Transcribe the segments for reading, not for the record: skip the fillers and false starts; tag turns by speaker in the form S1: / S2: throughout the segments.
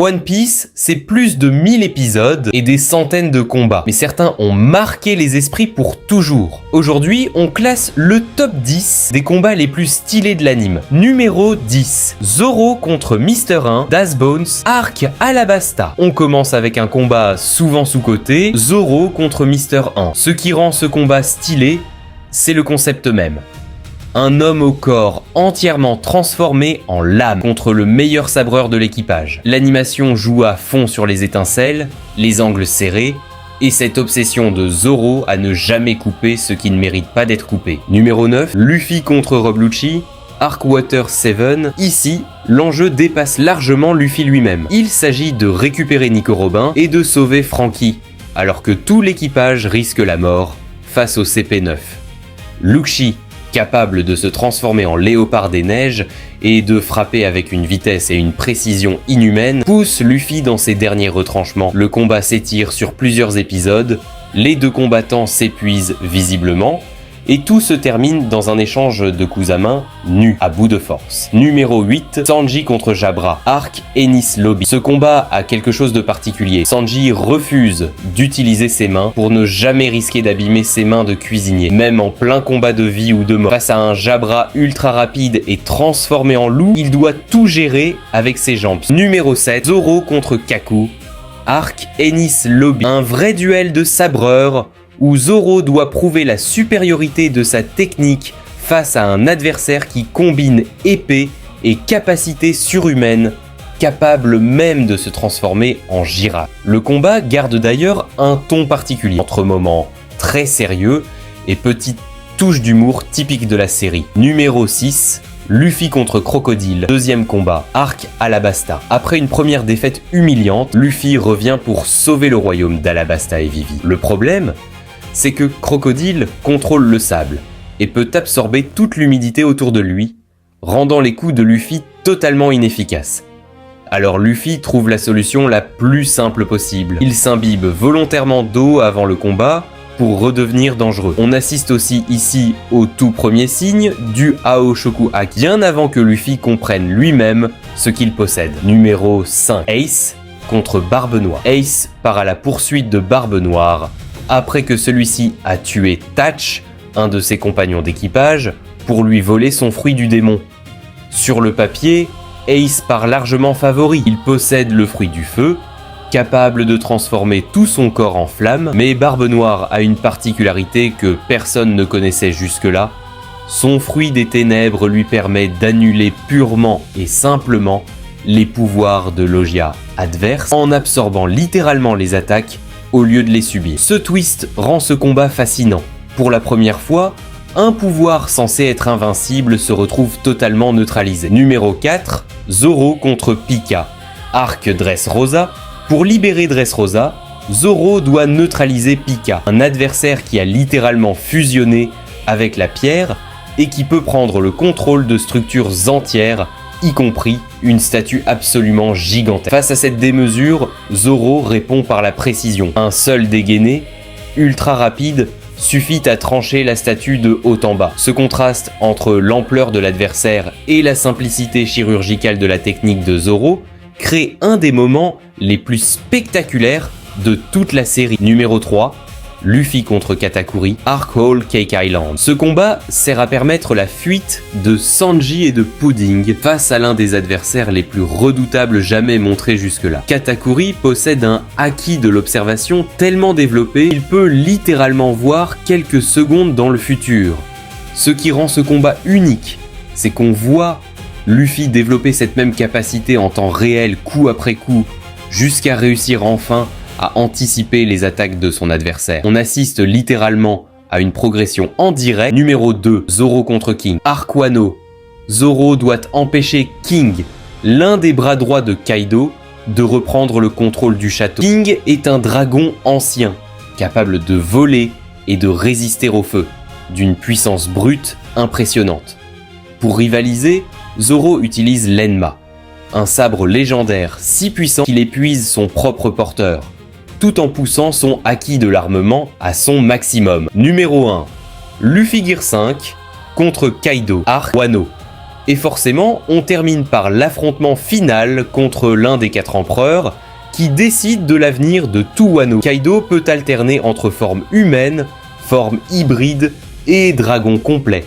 S1: One Piece, c'est plus de 1000 épisodes et des centaines de combats, mais certains ont marqué les esprits pour toujours. Aujourd'hui, on classe le top 10 des combats les plus stylés de l'anime. Numéro 10, Zoro contre Mr. 1, Das Bones, Arc Alabasta. On commence avec un combat souvent sous-coté, Zoro contre Mr. 1. Ce qui rend ce combat stylé, c'est le concept même. Un homme au corps entièrement transformé en lame contre le meilleur sabreur de l'équipage. L'animation joue à fond sur les étincelles, les angles serrés, et cette obsession de Zoro à ne jamais couper ce qui ne mérite pas d'être coupé. Numéro 9, Luffy contre Rob Lucci, Arc Water 7. Ici, l'enjeu dépasse largement Luffy lui-même. Il s'agit de récupérer Nico Robin et de sauver Franky, alors que tout l'équipage risque la mort face au CP9. Lucci, capable de se transformer en léopard des neiges et de frapper avec une vitesse et une précision inhumaines, pousse Luffy dans ses derniers retranchements. Le combat s'étire sur plusieurs épisodes, les deux combattants s'épuisent visiblement, et tout se termine dans un échange de coups à main nus, à bout de force. Numéro 8, Sanji contre Jabra, Arc Enies Lobby. Ce combat a quelque chose de particulier. Sanji refuse d'utiliser ses mains pour ne jamais risquer d'abîmer ses mains de cuisinier. Même en plein combat de vie ou de mort, face à un Jabra ultra rapide et transformé en loup, il doit tout gérer avec ses jambes. Numéro 7, Zoro contre Kaku, Arc Enies Lobby. Un vrai duel de sabreurs où Zoro doit prouver la supériorité de sa technique face à un adversaire qui combine épée et capacité surhumaine, capable même de se transformer en girafe. Le combat garde d'ailleurs un ton particulier, entre moments très sérieux et petites touches d'humour typiques de la série. Numéro 6, Luffy contre Crocodile, deuxième combat, Arc Alabasta. Après une première défaite humiliante, Luffy revient pour sauver le royaume d'Alabasta et Vivi. Le problème, c'est que Crocodile contrôle le sable et peut absorber toute l'humidité autour de lui, rendant les coups de Luffy totalement inefficaces. Alors Luffy trouve la solution la plus simple possible. Il s'imbibe volontairement d'eau avant le combat pour redevenir dangereux. On assiste aussi ici au tout premier signe du Aoshoku Haki, bien avant que Luffy comprenne lui-même ce qu'il possède. Numéro 5, Ace contre Barbe Noire. Ace part à la poursuite de Barbe Noire après que celui-ci a tué Tatch, un de ses compagnons d'équipage, pour lui voler son fruit du démon. Sur le papier, Ace part largement favori. Il possède le fruit du feu, capable de transformer tout son corps en flamme, mais Barbe Noire a une particularité que personne ne connaissait jusque-là. Son fruit des ténèbres lui permet d'annuler purement et simplement les pouvoirs de Logia adverses en absorbant littéralement les attaques au lieu de les subir. Ce twist rend ce combat fascinant. Pour la première fois, un pouvoir censé être invincible se retrouve totalement neutralisé. Numéro 4, Zoro contre Pika, Arc Dressrosa. Pour libérer Dressrosa, Zoro doit neutraliser Pika, un adversaire qui a littéralement fusionné avec la pierre et qui peut prendre le contrôle de structures entières, y compris une statue absolument gigantesque. Face à cette démesure, Zoro répond par la précision. Un seul dégainé, ultra rapide, suffit à trancher la statue de haut en bas. Ce contraste entre l'ampleur de l'adversaire et la simplicité chirurgicale de la technique de Zoro crée un des moments les plus spectaculaires de toute la série. Numéro 3, Luffy contre Katakuri, Arc Whole Cake Island. Ce combat sert à permettre la fuite de Sanji et de Pudding face à l'un des adversaires les plus redoutables jamais montrés jusque-là. Katakuri possède un haki de l'observation tellement développé qu'il peut littéralement voir quelques secondes dans le futur. Ce qui rend ce combat unique, c'est qu'on voit Luffy développer cette même capacité en temps réel, coup après coup, jusqu'à réussir enfin à anticiper les attaques de son adversaire. On assiste littéralement à une progression en direct. Numéro 2, Zoro contre King, Arc Wano. Zoro doit empêcher King, l'un des bras droits de Kaido, de reprendre le contrôle du château. King est un dragon ancien, capable de voler et de résister au feu, d'une puissance brute impressionnante. Pour rivaliser, Zoro utilise l'Enma, un sabre légendaire si puissant qu'il épuise son propre porteur, tout en poussant son haki de l'armement à son maximum. Numéro 1, Luffy Gear 5 contre Kaido, Arc Wano. Et forcément, on termine par l'affrontement final contre l'un des 4 empereurs, qui décide de l'avenir de tout Wano. Kaido peut alterner entre forme humaine, forme hybride et dragon complet,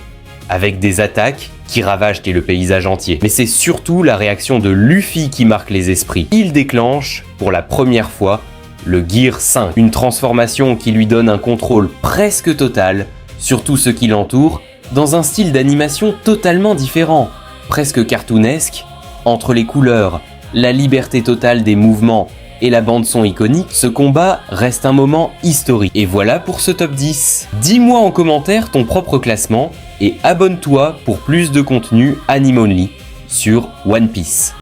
S1: avec des attaques qui ravagent le paysage entier. Mais c'est surtout la réaction de Luffy qui marque les esprits. Il déclenche, pour la première fois, le Gear 5, une transformation qui lui donne un contrôle presque total sur tout ce qui l'entoure, dans un style d'animation totalement différent, presque cartoonesque, entre les couleurs, la liberté totale des mouvements et la bande-son iconique, ce combat reste un moment historique. Et voilà pour ce top 10. Dis-moi en commentaire ton propre classement et abonne-toi pour plus de contenu anime only sur One Piece.